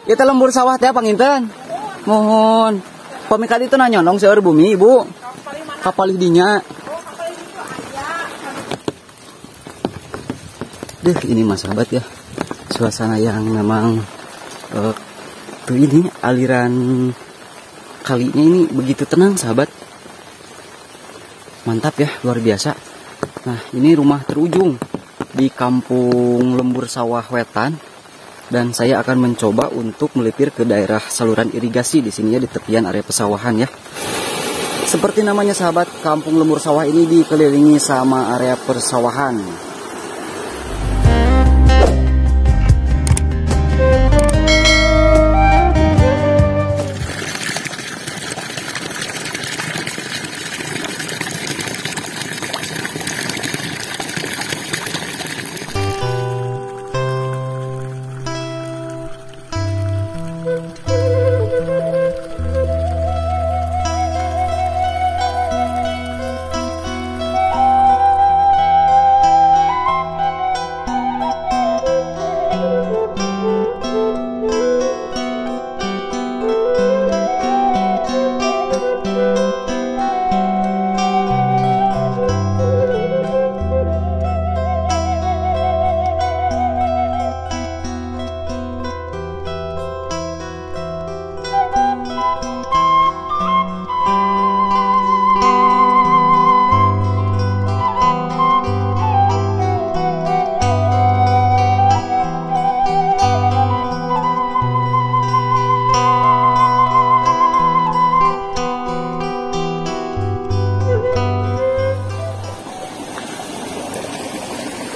Kita lembur sawah teh panginten. Mohon. Pamikadi itu nanyonong seueur bumi, Ibu. Kapalih dinya. Duh, ini Mas sahabat ya. Suasana yang memang tuh ini aliran kalinya ini begitu tenang, sahabat. Mantap ya, luar biasa. Nah, ini rumah terujung di Kampung Lembur Sawah Wetan. Dan saya akan mencoba untuk melipir ke daerah saluran irigasi di sini ya, di tepian area pesawahan ya. Seperti namanya sahabat, Kampung Lembur Sawah ini dikelilingi sama area persawahan.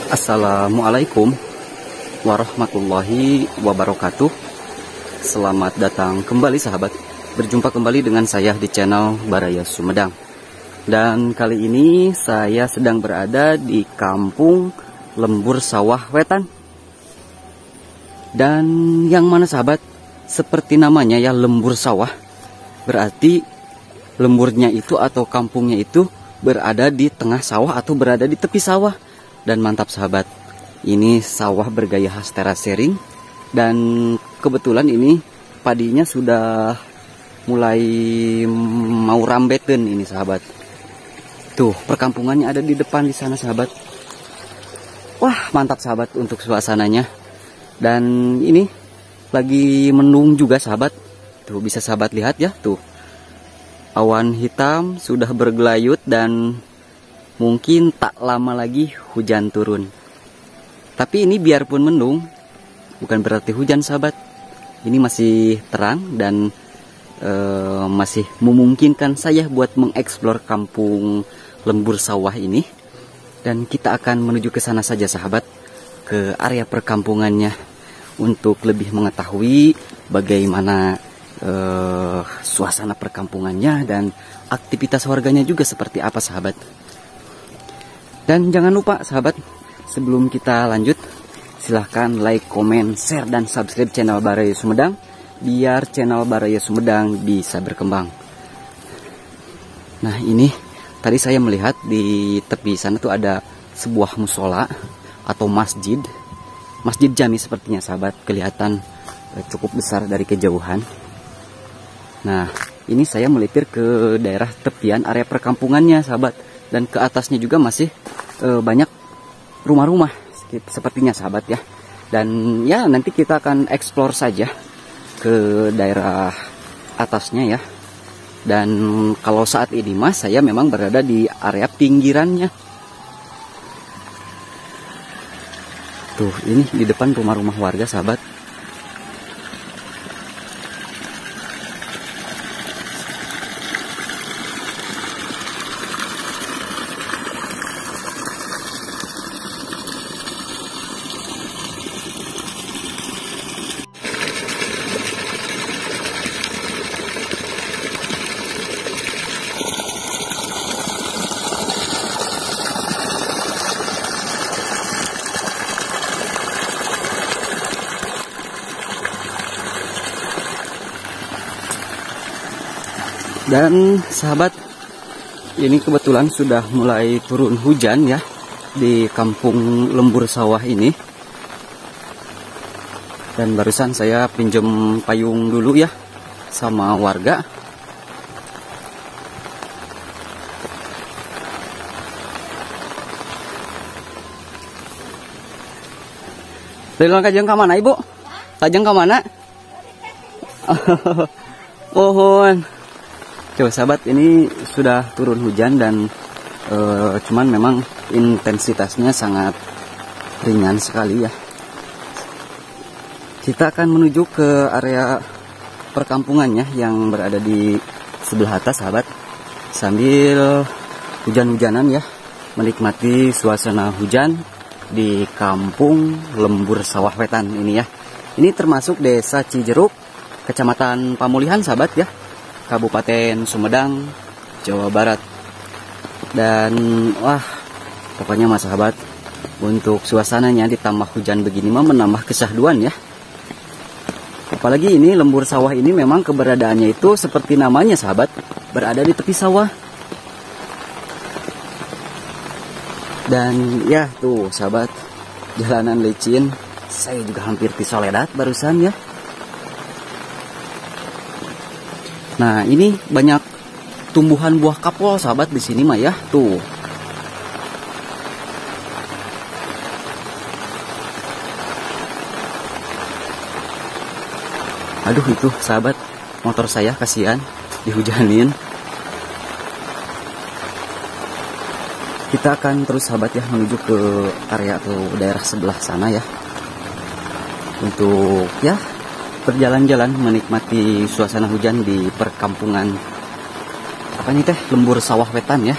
Assalamualaikum warahmatullahi wabarakatuh. Selamat datang kembali sahabat. Berjumpa kembali dengan saya di channel Baraya Sumedang. Dan kali ini saya sedang berada di Kampung Lembur Sawah Wetan. Dan yang mana sahabat, seperti namanya ya, lembur sawah. Berarti lemburnya itu atau kampungnya itu berada di tengah sawah atau berada di tepi sawah. Dan mantap sahabat, ini sawah bergaya khas terasering. Dan kebetulan ini padinya sudah mulai mau rambeten ini sahabat. Tuh, perkampungannya ada di depan di sana sahabat. Wah, mantap sahabat untuk suasananya. Dan ini lagi mendung juga sahabat. Tuh, bisa sahabat lihat ya, tuh. Awan hitam sudah bergelayut dan mungkin tak lama lagi hujan turun. Tapi ini biarpun mendung, bukan berarti hujan sahabat. Ini masih terang dan masih memungkinkan saya buat mengeksplor Kampung Lembur Sawah ini. Dan kita akan menuju ke sana saja sahabat, ke area perkampungannya, untuk lebih mengetahui bagaimana suasana perkampungannya dan aktivitas warganya juga seperti apa sahabat. Dan jangan lupa sahabat, sebelum kita lanjut, silahkan like, komen, share, dan subscribe channel Baraya Sumedang, biar channel Baraya Sumedang bisa berkembang. Nah, ini tadi saya melihat di tepi sana tuh ada sebuah musola atau masjid. Masjid jami sepertinya sahabat, kelihatan cukup besar dari kejauhan. Nah, ini saya melipir ke daerah tepian area perkampungannya sahabat. Dan ke atasnya juga masih banyak rumah-rumah sepertinya sahabat ya. Dan ya nanti kita akan eksplor saja ke daerah atasnya ya. Dan kalau saat ini mas, saya memang berada di area pinggirannya. Tuh, ini di depan rumah-rumah warga sahabat. Dan sahabat, ini kebetulan sudah mulai turun hujan ya di Kampung Lembur Sawah ini. Dan barusan saya pinjam payung dulu ya sama warga. Lelong kajeng ke mana ibu? Kajeng ke mana? Mohon. Coba sahabat, ini sudah turun hujan dan cuman memang intensitasnya sangat ringan sekali ya. Kita akan menuju ke area perkampungannya yang berada di sebelah atas sahabat, sambil hujan-hujanan ya, menikmati suasana hujan di kampung Lembur Sawah Wetan ini ya. Ini termasuk desa Cijeruk, kecamatan Pamulihan sahabat ya, Kabupaten Sumedang, Jawa Barat. Dan wah, pokoknya mas sahabat, untuk suasananya ditambah hujan begini mah menambah kesahduan ya. Apalagi ini lembur sawah ini memang keberadaannya itu seperti namanya sahabat, berada di tepi sawah. Dan ya tuh sahabat, jalanan licin. Saya juga hampir disoledat barusan ya. Nah ini banyak tumbuhan buah kapol sahabat di sini mah ya tuh. Aduh itu sahabat, motor saya kasihan dihujanin. Kita akan terus sahabat ya menuju ke area atau daerah sebelah sana ya, untuk ya berjalan-jalan menikmati suasana hujan di perkampungan apa nih teh, Lembur Sawah Wetan ya.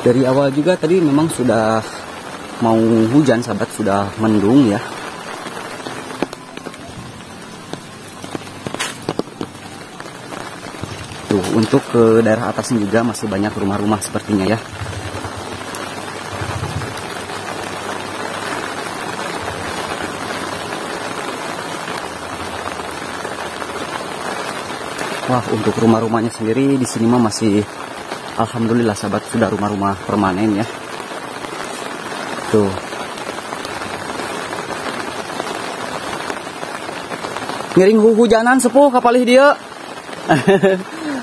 Dari awal juga tadi memang sudah mau hujan sahabat, sudah mendung ya. Tuh untuk ke daerah atasnya juga masih banyak rumah-rumah sepertinya ya. Wah, untuk rumah-rumahnya sendiri di sini mah masih alhamdulillah sahabat, sudah rumah-rumah permanen ya. Tuh. Ngiring hujanan sepuh kapalih dia.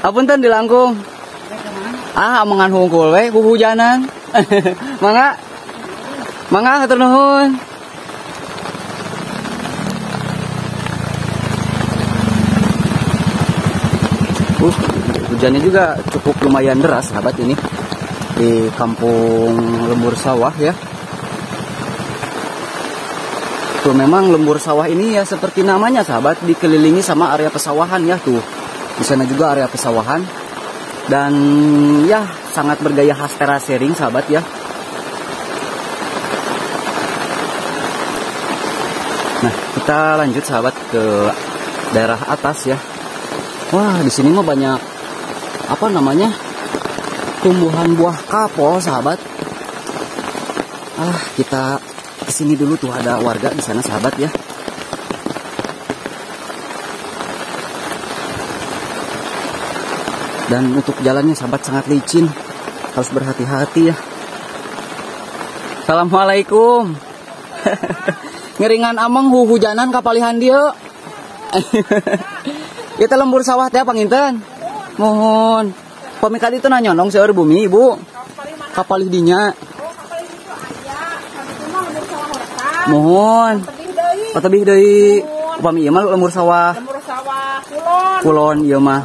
Apunten dilangkung. Amangan hungkul we hujanan. Mangga. Mangga hatur nuhun. Hujannya juga cukup lumayan deras sahabat ini di kampung Lembur Sawah ya. Tuh memang Lembur Sawah ini ya seperti namanya sahabat, dikelilingi sama area pesawahan ya tuh. Di sana juga area pesawahan dan ya sangat bergaya khas terasering sahabat ya. Nah kita lanjut sahabat ke daerah atas ya. Wah di sini mah banyak apa namanya, tumbuhan buah kapol sahabat. Kita kesini dulu tuh, ada warga di sana sahabat ya. Dan untuk jalannya sahabat sangat licin, harus berhati-hati ya. Assalamualaikum. Ngeringan ameng hujanan kapalihan dia. Kita Lembur Sawah teh panginten. Mohon. Pemikat itu nanyonong seueur bumi ibu. Kapalih dinya. Mohon. Patebih deui. Upami ieu mah Lembur Sawah. Lembur Sawah kulon. Kulon ieu mah.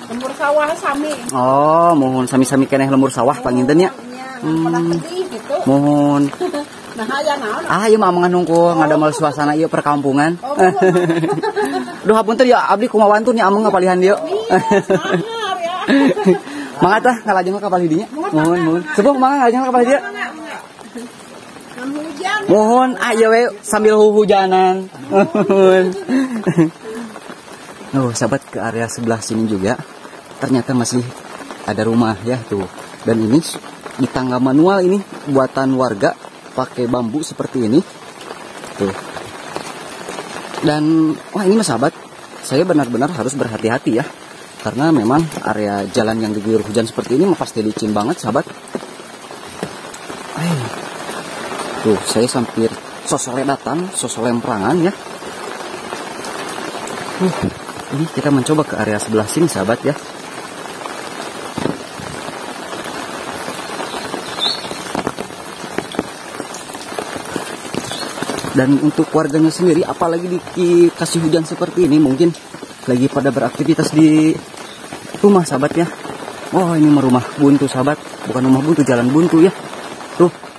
Lembur Sawah sami. Oh, mohon sami-sami keneh Lembur Sawah panginten nya. Gitu. Mohon. Nah, aya naon? Ieu mah amangan hungkul ngadamel suasana ieu perkampungan. Duh hapunten ya abdi kumaha wantun nya ameng ngapalihan dieu. Mangga tah ngalajeng ka kapalih dinya. Mohon. Sepuh mangga ngalajeng ka kapalih dieu. Mohon ayo we sambil hujanan. Oh, sahabat ke area sebelah sini juga ternyata masih ada rumah ya tuh. Dan ini di tangga manual ini buatan warga pakai bambu seperti ini. Tuh. Dan wah ini mas sahabat, saya benar-benar harus berhati-hati ya. Karena memang area jalan yang diguyur hujan seperti ini pasti licin banget sahabat. Tuh, saya hampir sosoledatan, sosolemperangan ya. Ini kita mencoba ke area sebelah sini sahabat ya. Dan untuk warganya sendiri, apalagi dikasih hujan seperti ini, mungkin lagi pada beraktivitas di rumah sahabat ya. Wah, ini rumah buntu sahabat, bukan rumah buntu, jalan buntu ya. Tuh.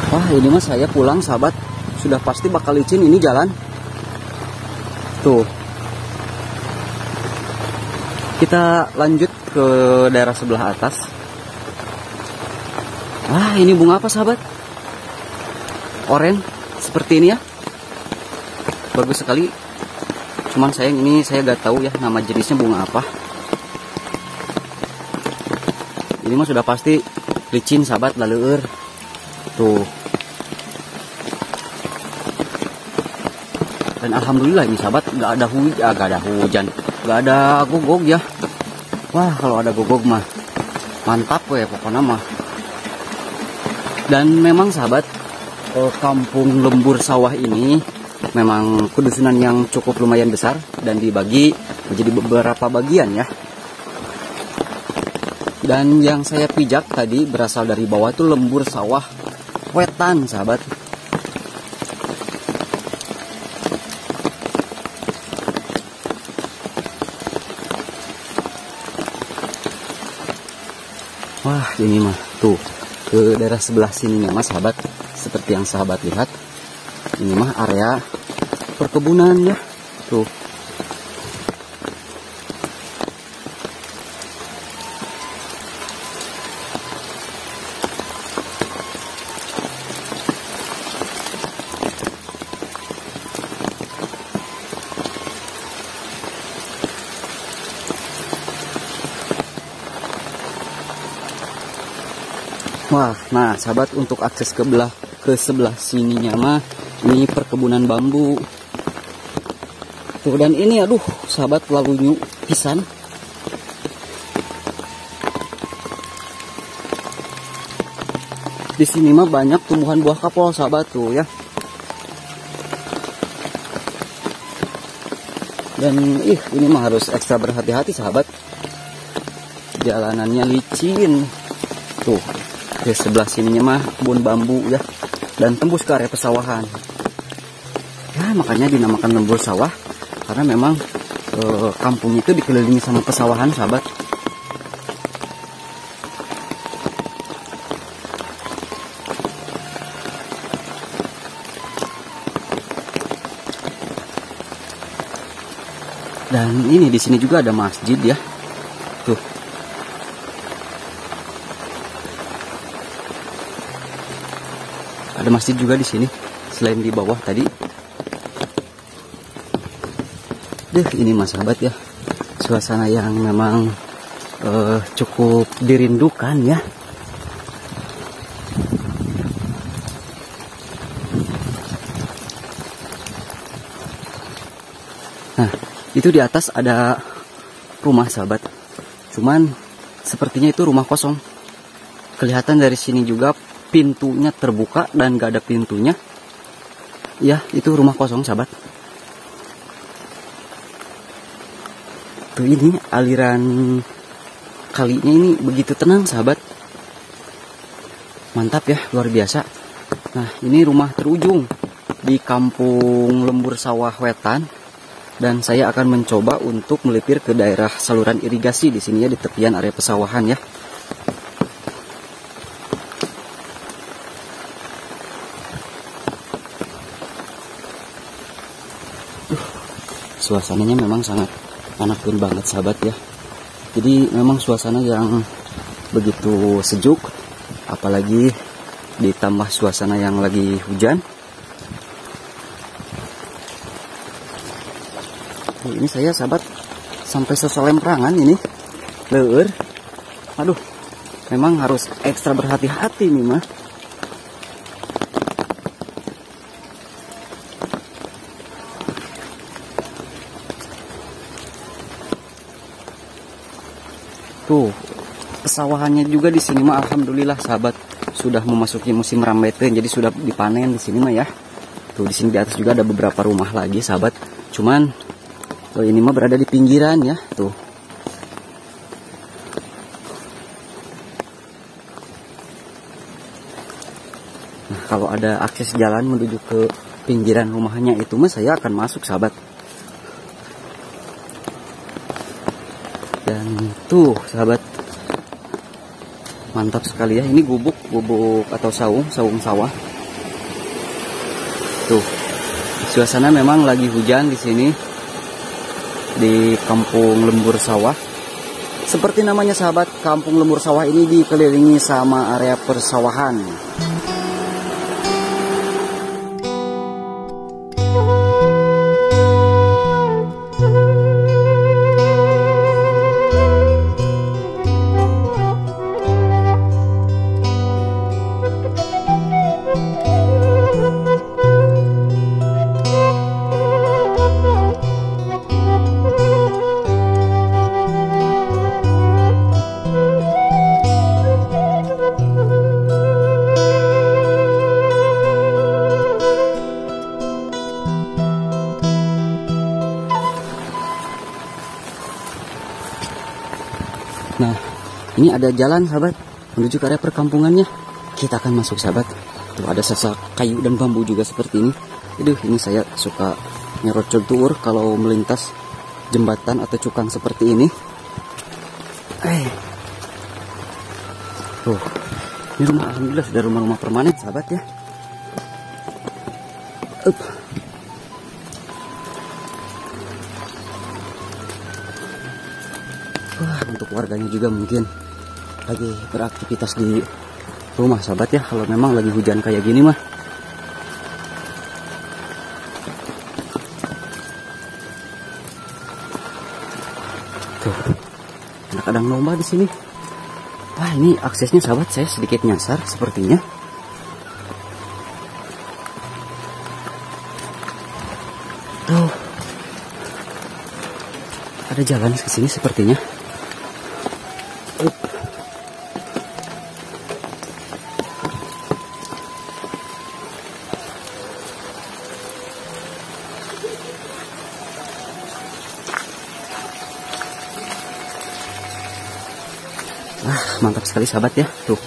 Wah, ini mas saya pulang sahabat, sudah pasti bakal licin ini jalan. Tuh. Kita lanjut ke daerah sebelah atas. Wah, ini bunga apa sahabat? Oren seperti ini ya. Bagus sekali. Cuman sayang ini saya gak tahu ya nama jenisnya bunga apa. Ini mah sudah pasti licin sahabat, laleur. Tuh. Dan alhamdulillah ini sahabat gak ada hujan, gak ada gogog ya. Wah, kalau ada gogog mah mantap ya pokoknya mah. Dan memang sahabat, kampung Lembur Sawah ini memang kedusunan yang cukup lumayan besar dan dibagi menjadi beberapa bagian ya. Dan yang saya pijak tadi berasal dari bawah tuh Lembur Sawah Wetan sahabat. Wah, ini mah tuh ke daerah sebelah sininya mas sahabat, seperti yang sahabat lihat, ini mah area perkebunan ya. Tuh. Wah, nah sahabat, untuk akses ke sebelah sininya mah ini perkebunan bambu. Tuh, dan ini aduh sahabat lalunya pisan. Di sini mah banyak tumbuhan buah kapol sahabat tuh ya. Dan ini mah harus ekstra berhati-hati sahabat. Jalanannya licin. Tuh. Di sebelah sininya mah kebun bambu ya, dan tembus ke area pesawahan ya, makanya dinamakan Lembur Sawah karena memang kampung itu dikelilingi sama pesawahan sahabat. Dan ini di sini juga ada masjid ya. Tuh. Ada masjid juga di sini, selain di bawah tadi. Ini mas sahabat ya, suasana yang memang cukup dirindukan ya. Nah, itu di atas ada rumah sahabat. Cuman sepertinya itu rumah kosong. Kelihatan dari sini juga pintunya terbuka dan gak ada pintunya. Ya, itu rumah kosong sahabat. Tuh, ini aliran kalinya ini begitu tenang sahabat. Mantap ya, luar biasa. Nah, ini rumah terujung di kampung Lembur Sawah Wetan. Dan saya akan mencoba untuk melipir ke daerah saluran irigasi di sini ya, di tepian area pesawahan ya. Suasananya memang sangat enak banget sahabat ya. Jadi memang suasana yang begitu sejuk, apalagi ditambah suasana yang lagi hujan. Ini saya sahabat sampai seselemprangan ini leur. Aduh, memang harus ekstra berhati-hati nih mah. Tuh, pesawahannya juga di sini mah alhamdulillah sahabat sudah memasuki musim rambeten, jadi sudah dipanen di sini mah ya. Tuh di sini di atas juga ada beberapa rumah lagi sahabat. Cuman ini mah berada di pinggiran ya, tuh. Nah, kalau ada akses jalan menuju ke pinggiran rumahnya itu mah saya akan masuk sahabat. Dan tuh sahabat, mantap sekali ya. Ini gubuk atau saung sawah. Tuh, suasana memang lagi hujan di sini. Di Kampung Lembur Sawah. Seperti namanya sahabat, Kampung Lembur Sawah ini dikelilingi sama area persawahan. Nah, ini ada jalan sahabat menuju ke area perkampungannya. Kita akan masuk sahabat. Tuh ada sasak kayu dan bambu juga seperti ini. Aduh, ini saya suka nyerocol tuur kalau melintas jembatan atau cukang seperti ini. Tuh, ini rumah alhamdulillah sudah rumah-rumah permanen sahabat ya. Wah, untuk warganya juga mungkin lagi beraktivitas di rumah sahabat ya, kalau memang lagi hujan kayak gini mah. Tuh, ada kadang domba di sini. Wah, ini aksesnya sahabat saya sedikit nyasar sepertinya. Tuh, ada jalan ke sini sepertinya. Mantap sekali sahabat ya, tuh.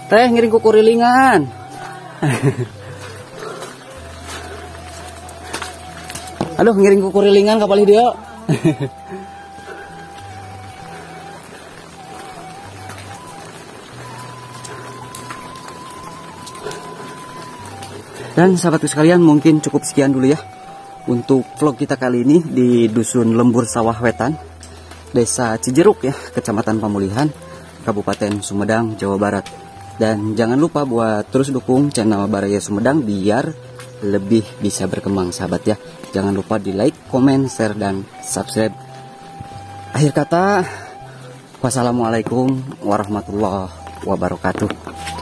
Teh ngiring kuku rilingan. Aduh, ngiring kuku rilingan kapal dia. Dan sahabatku sekalian, mungkin cukup sekian dulu ya untuk vlog kita kali ini di Dusun Lembur Sawah Wetan, Desa Cijeruk ya, Kecamatan Pamulihan, Kabupaten Sumedang, Jawa Barat. Dan jangan lupa buat terus dukung channel Baraya Sumedang biar lebih bisa berkembang sahabat ya. Jangan lupa di like, komen, share, dan subscribe. Akhir kata, wassalamualaikum warahmatullahi wabarakatuh.